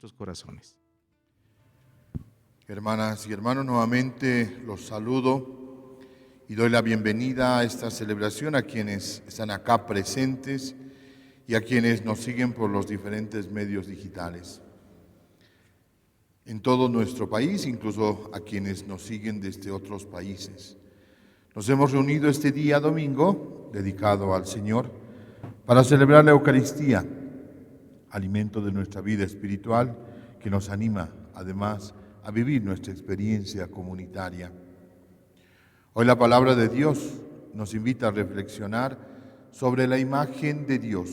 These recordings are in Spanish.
nuestros corazones. Hermanas y hermanos, nuevamente los saludo y doy la bienvenida a esta celebración a quienes están acá presentes y a quienes nos siguen por los diferentes medios digitales. En todo nuestro país, incluso a quienes nos siguen desde otros países. Nos hemos reunido este día domingo, dedicado al Señor, para celebrar la Eucaristía, alimento de nuestra vida espiritual que nos anima, además, a vivir nuestra experiencia comunitaria. Hoy la palabra de Dios nos invita a reflexionar sobre la imagen de Dios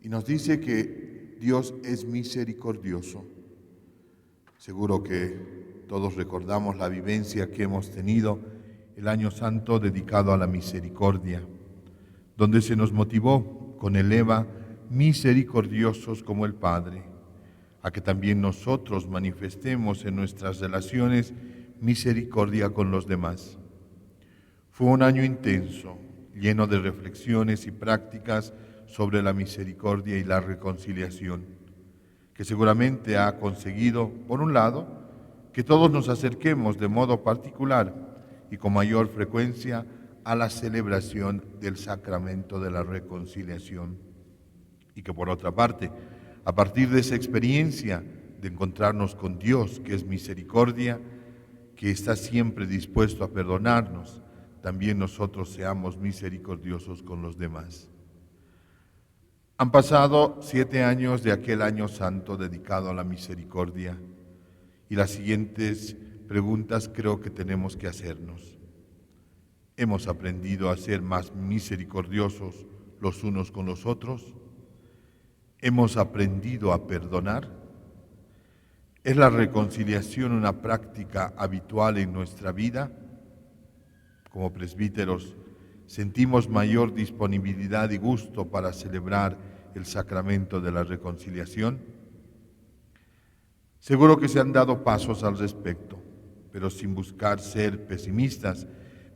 y nos dice que Dios es misericordioso. Seguro que todos recordamos la vivencia que hemos tenido el Año Santo dedicado a la misericordia, donde se nos motivó con el lema misericordiosos como el Padre, a que también nosotros manifestemos en nuestras relaciones misericordia con los demás. Fue un año intenso, lleno de reflexiones y prácticas sobre la misericordia y la reconciliación, que seguramente ha conseguido, por un lado, que todos nos acerquemos de modo particular y con mayor frecuencia a la celebración del sacramento de la reconciliación, y que por otra parte, a partir de esa experiencia de encontrarnos con Dios, que es misericordia, que está siempre dispuesto a perdonarnos, también nosotros seamos misericordiosos con los demás. Han pasado 7 años de aquel año santo dedicado a la misericordia y las siguientes preguntas creo que tenemos que hacernos. ¿Hemos aprendido a ser más misericordiosos los unos con los otros? ¿Hemos aprendido a perdonar? ¿Es la reconciliación una práctica habitual en nuestra vida? Como presbíteros, ¿sentimos mayor disponibilidad y gusto para celebrar el sacramento de la reconciliación? Seguro que se han dado pasos al respecto, pero sin buscar ser pesimistas,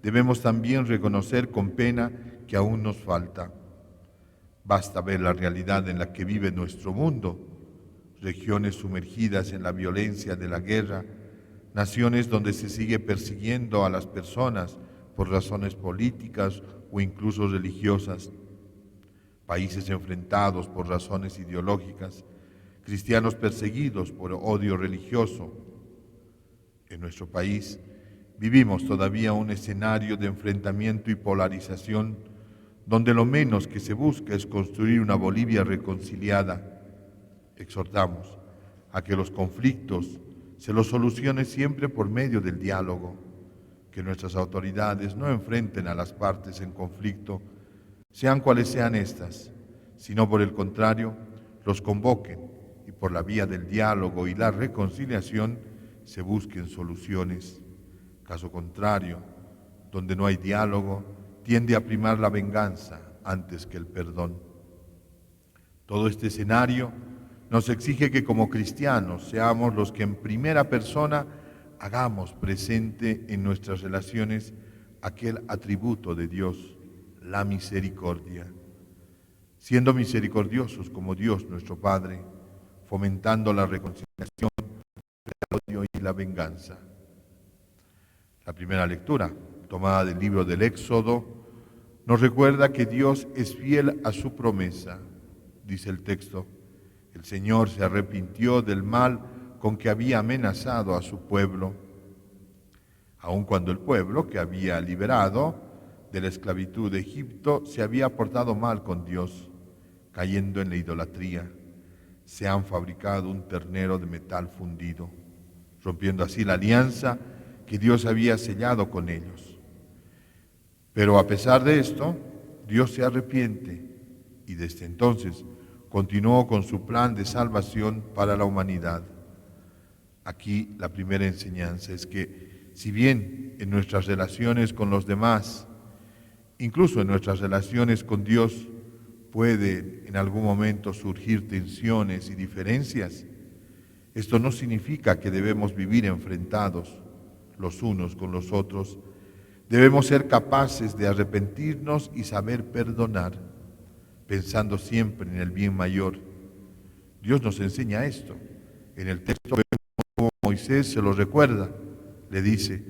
debemos también reconocer con pena que aún nos falta. Basta ver la realidad en la que vive nuestro mundo, regiones sumergidas en la violencia de la guerra, naciones donde se sigue persiguiendo a las personas por razones políticas o incluso religiosas, países enfrentados por razones ideológicas, cristianos perseguidos por odio religioso. En nuestro país vivimos todavía un escenario de enfrentamiento y polarización donde lo menos que se busca es construir una Bolivia reconciliada. Exhortamos a que los conflictos se los solucione siempre por medio del diálogo, que nuestras autoridades no enfrenten a las partes en conflicto, sean cuales sean estas, sino por el contrario, los convoquen y por la vía del diálogo y la reconciliación se busquen soluciones. Caso contrario, donde no hay diálogo, tiende a primar la venganza antes que el perdón. Todo este escenario nos exige que como cristianos seamos los que en primera persona hagamos presente en nuestras relaciones aquel atributo de Dios, la misericordia, siendo misericordiosos como Dios nuestro Padre, fomentando la reconciliación, el odio y la venganza. La primera lectura, tomada del libro del Éxodo, nos recuerda que Dios es fiel a su promesa. Dice el texto, el Señor se arrepintió del mal con que había amenazado a su pueblo, aun cuando el pueblo que había liberado de la esclavitud de Egipto se había portado mal con Dios, cayendo en la idolatría. Se han fabricado un ternero de metal fundido, rompiendo así la alianza que Dios había sellado con ellos. Pero a pesar de esto, Dios se arrepiente y desde entonces continuó con su plan de salvación para la humanidad. Aquí la primera enseñanza es que si bien en nuestras relaciones con los demás, incluso en nuestras relaciones con Dios, puede en algún momento surgir tensiones y diferencias, esto no significa que debemos vivir enfrentados los unos con los otros. Debemos ser capaces de arrepentirnos y saber perdonar, pensando siempre en el bien mayor. Dios nos enseña esto. En el texto vemos cómo Moisés se lo recuerda. Le dice: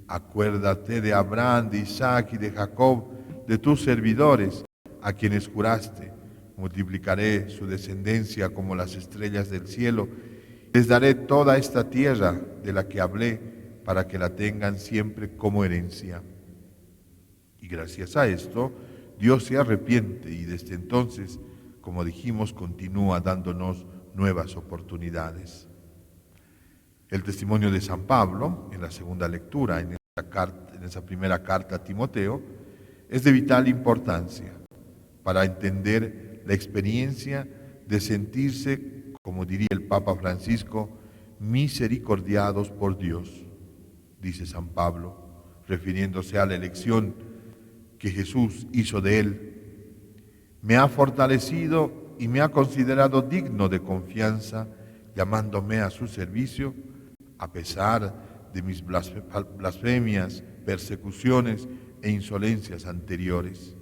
acuérdate de Abraham, de Isaac y de Jacob, de tus servidores, a quienes juraste: multiplicaré su descendencia como las estrellas del cielo, les daré toda esta tierra de la que hablé, para que la tengan siempre como herencia. Y gracias a esto, Dios se arrepiente y desde entonces, como dijimos, continúa dándonos nuevas oportunidades. El testimonio de San Pablo, en la segunda lectura, en esa primera carta a Timoteo, es de vital importancia para entender la experiencia de sentirse, como diría el Papa Francisco, misericordiados por Dios. Dice San Pablo, refiriéndose a la elección que Jesús hizo de él: me ha fortalecido y me ha considerado digno de confianza, llamándome a su servicio, a pesar de mis blasfemias, persecuciones e insolencias anteriores.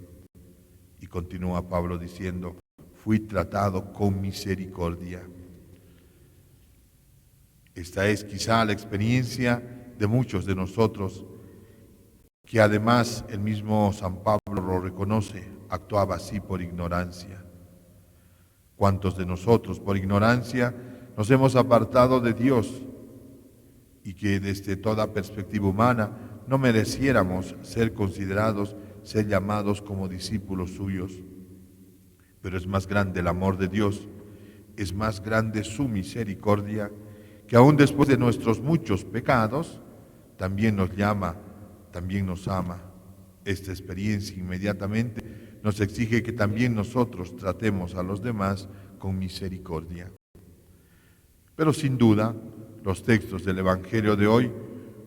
Y continúa Pablo diciendo: fui tratado con misericordia. Esta es quizá la experiencia de muchos de nosotros, que además el mismo San Pablo lo reconoce, actuaba así por ignorancia. ¿Cuántos de nosotros por ignorancia nos hemos apartado de Dios y que desde toda perspectiva humana no mereciéramos ser considerados, ser llamados como discípulos suyos? Pero es más grande el amor de Dios, es más grande su misericordia, que aún después de nuestros muchos pecados, también nos llama, también nos ama. Esta experiencia inmediatamente nos exige que también nosotros tratemos a los demás con misericordia. Pero sin duda, los textos del Evangelio de hoy,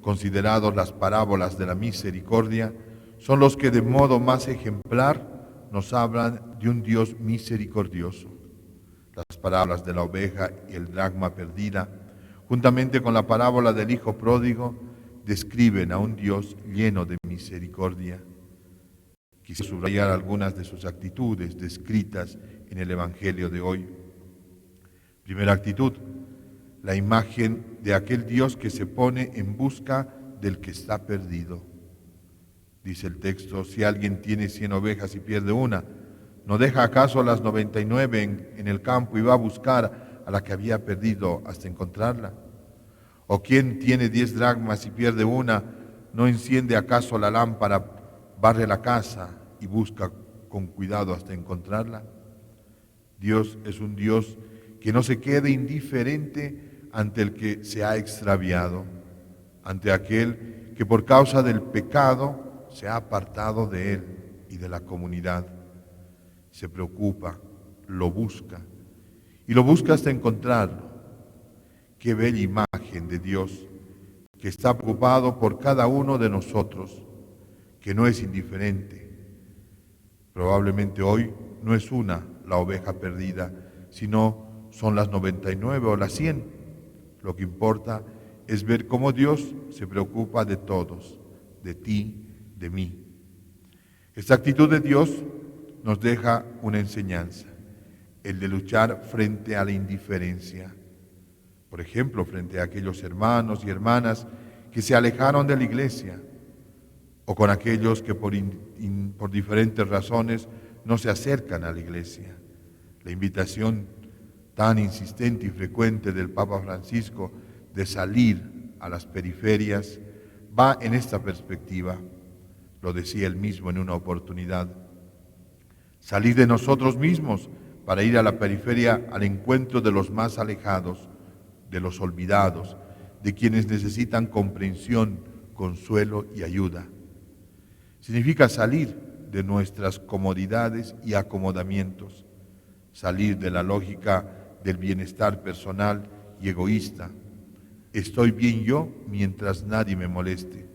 considerados las parábolas de la misericordia, son los que de modo más ejemplar nos hablan de un Dios misericordioso. Las parábolas de la oveja y el dracma perdida, juntamente con la parábola del hijo pródigo, describen a un Dios lleno de misericordia. Quisiera subrayar algunas de sus actitudes descritas en el Evangelio de hoy. Primera actitud: la imagen de aquel Dios que se pone en busca del que está perdido. Dice el texto: si alguien tiene 100 ovejas y pierde una, ¿no deja acaso las 99 en el campo y va a buscar a la que había perdido hasta encontrarla? ¿O quien tiene 10 dracmas y pierde una, no enciende acaso la lámpara, barre la casa y busca con cuidado hasta encontrarla? Dios es un Dios que no se quede indiferente ante el que se ha extraviado, ante aquel que por causa del pecado se ha apartado de él y de la comunidad. Se preocupa, lo busca, y lo busca hasta encontrarlo. Qué bella imagen de Dios, que está preocupado por cada uno de nosotros, que no es indiferente. Probablemente hoy no es una la oveja perdida, sino son las 99 o las 100. Lo que importa es ver cómo Dios se preocupa de todos, de ti, de mí. Esta actitud de Dios nos deja una enseñanza, el de luchar frente a la indiferencia. Por ejemplo, frente a aquellos hermanos y hermanas que se alejaron de la iglesia, o con aquellos que por diferentes razones no se acercan a la iglesia. La invitación tan insistente y frecuente del Papa Francisco de salir a las periferias va en esta perspectiva. Lo decía él mismo en una oportunidad: salir de nosotros mismos para ir a la periferia al encuentro de los más alejados, de los olvidados, de quienes necesitan comprensión, consuelo y ayuda. Significa salir de nuestras comodidades y acomodamientos, salir de la lógica del bienestar personal y egoísta. Estoy bien yo mientras nadie me moleste.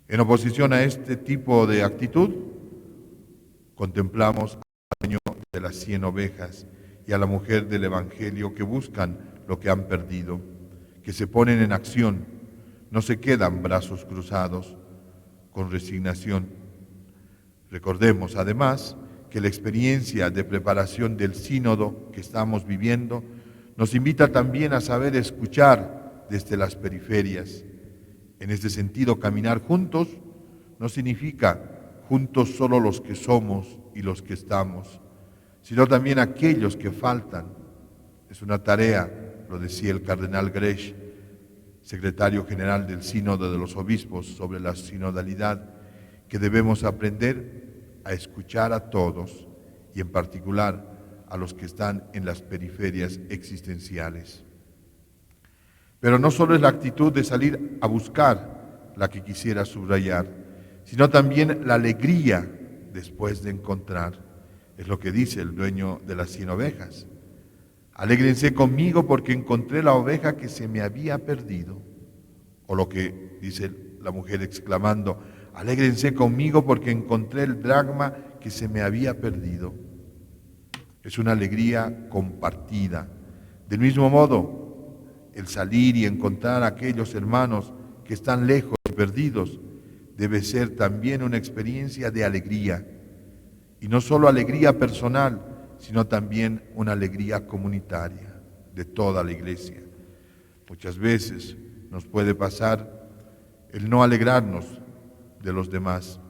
En oposición a este tipo de actitud, contemplamos al dueño de las 100 ovejas y a la mujer del Evangelio que buscan lo que han perdido, que se ponen en acción, no se quedan brazos cruzados, con resignación. Recordemos además que la experiencia de preparación del sínodo que estamos viviendo Nos invita también a saber escuchar desde las periferias. En este sentido, caminar juntos no significa juntos solo los que somos y los que estamos, sino también aquellos que faltan. Es una tarea, lo decía el cardenal Grech, secretario general del Sínodo de los Obispos sobre la sinodalidad, que debemos aprender a escuchar a todos y en particular a los que están en las periferias existenciales. Pero no solo es la actitud de salir a buscar la que quisiera subrayar, sino también la alegría después de encontrar. Es lo que dice el dueño de las 100 ovejas. Alégrense conmigo porque encontré la oveja que se me había perdido. O lo que dice la mujer exclamando, alégrense conmigo porque encontré el dracma que se me había perdido. Es una alegría compartida. Del mismo modo, el salir y encontrar a aquellos hermanos que están lejos y perdidos debe ser también una experiencia de alegría. Y no solo alegría personal, sino también una alegría comunitaria de toda la iglesia. Muchas veces nos puede pasar el no alegrarnos de los demás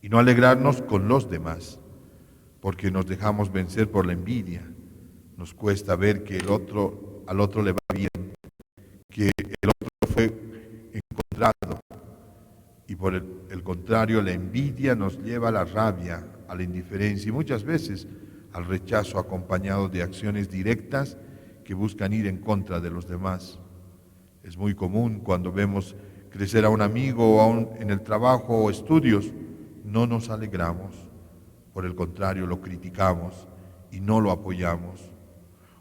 y no alegrarnos con los demás, porque nos dejamos vencer por la envidia. Nos cuesta ver que al otro le va bien, que el otro fue encontrado. Y por el contrario, la envidia nos lleva a la rabia, a la indiferencia y muchas veces al rechazo acompañado de acciones directas que buscan ir en contra de los demás. Es muy común cuando vemos crecer a un amigo o aún en el trabajo o estudios, no nos alegramos. Por el contrario, lo criticamos y no lo apoyamos.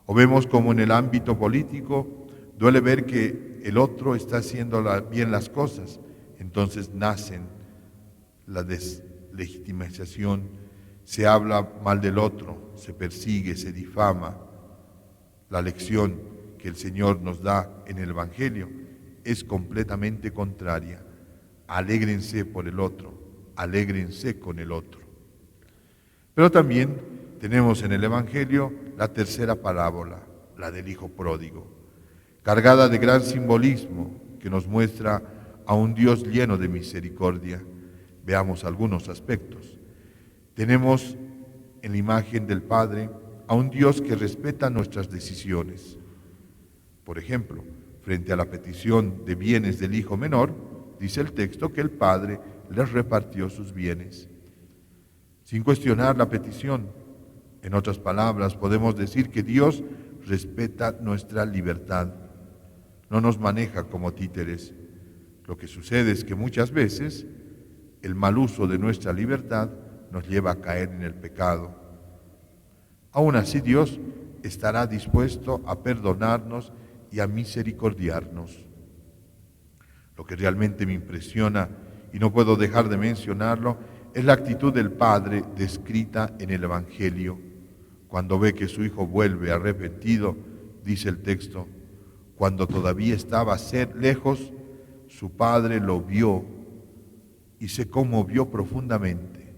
O vemos como en el ámbito político duele ver que el otro está haciendo bien las cosas. Entonces nacen la deslegitimización, se habla mal del otro, se persigue, se difama. La lección que el Señor nos da en el Evangelio es completamente contraria. Alégrense por el otro, alégrense con el otro. Pero también tenemos en el Evangelio la tercera parábola, la del Hijo Pródigo, cargada de gran simbolismo que nos muestra a un Dios lleno de misericordia. Veamos algunos aspectos. Tenemos en la imagen del Padre a un Dios que respeta nuestras decisiones. Por ejemplo, frente a la petición de bienes del hijo menor, dice el texto que el Padre les repartió sus bienes, sin cuestionar la petición. En otras palabras, podemos decir que Dios respeta nuestra libertad, no nos maneja como títeres. Lo que sucede es que muchas veces el mal uso de nuestra libertad nos lleva a caer en el pecado. Aún así, Dios estará dispuesto a perdonarnos y a misericordiarnos. Lo que realmente me impresiona, y no puedo dejar de mencionarlo, es la actitud del Padre descrita en el Evangelio. Cuando ve que su hijo vuelve arrepentido, dice el texto, cuando todavía estaba lejos, su padre lo vio y se conmovió profundamente.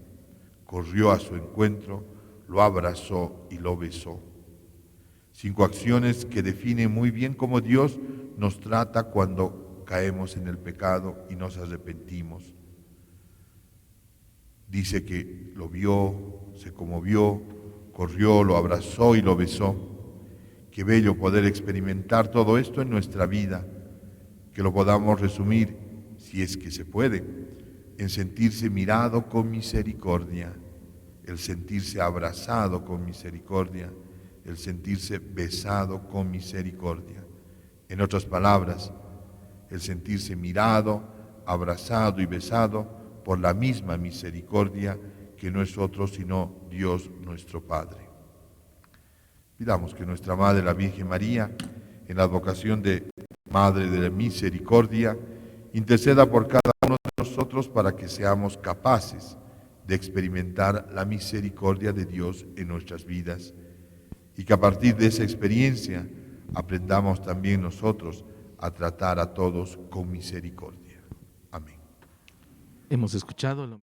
Corrió a su encuentro, lo abrazó y lo besó. 5 acciones que definen muy bien cómo Dios nos trata cuando caemos en el pecado y nos arrepentimos. Dice que lo vio, se conmovió, corrió, lo abrazó y lo besó. Qué bello poder experimentar todo esto en nuestra vida, que lo podamos resumir, si es que se puede, en sentirse mirado con misericordia, el sentirse abrazado con misericordia, el sentirse besado con misericordia. En otras palabras, el sentirse mirado, abrazado y besado por la misma misericordia que no es otro sino Dios nuestro Padre. Pidamos que nuestra Madre, la Virgen María, en la advocación de Madre de la Misericordia, interceda por cada uno de nosotros para que seamos capaces de experimentar la misericordia de Dios en nuestras vidas y que a partir de esa experiencia aprendamos también nosotros a tratar a todos con misericordia. Amén. Hemos escuchado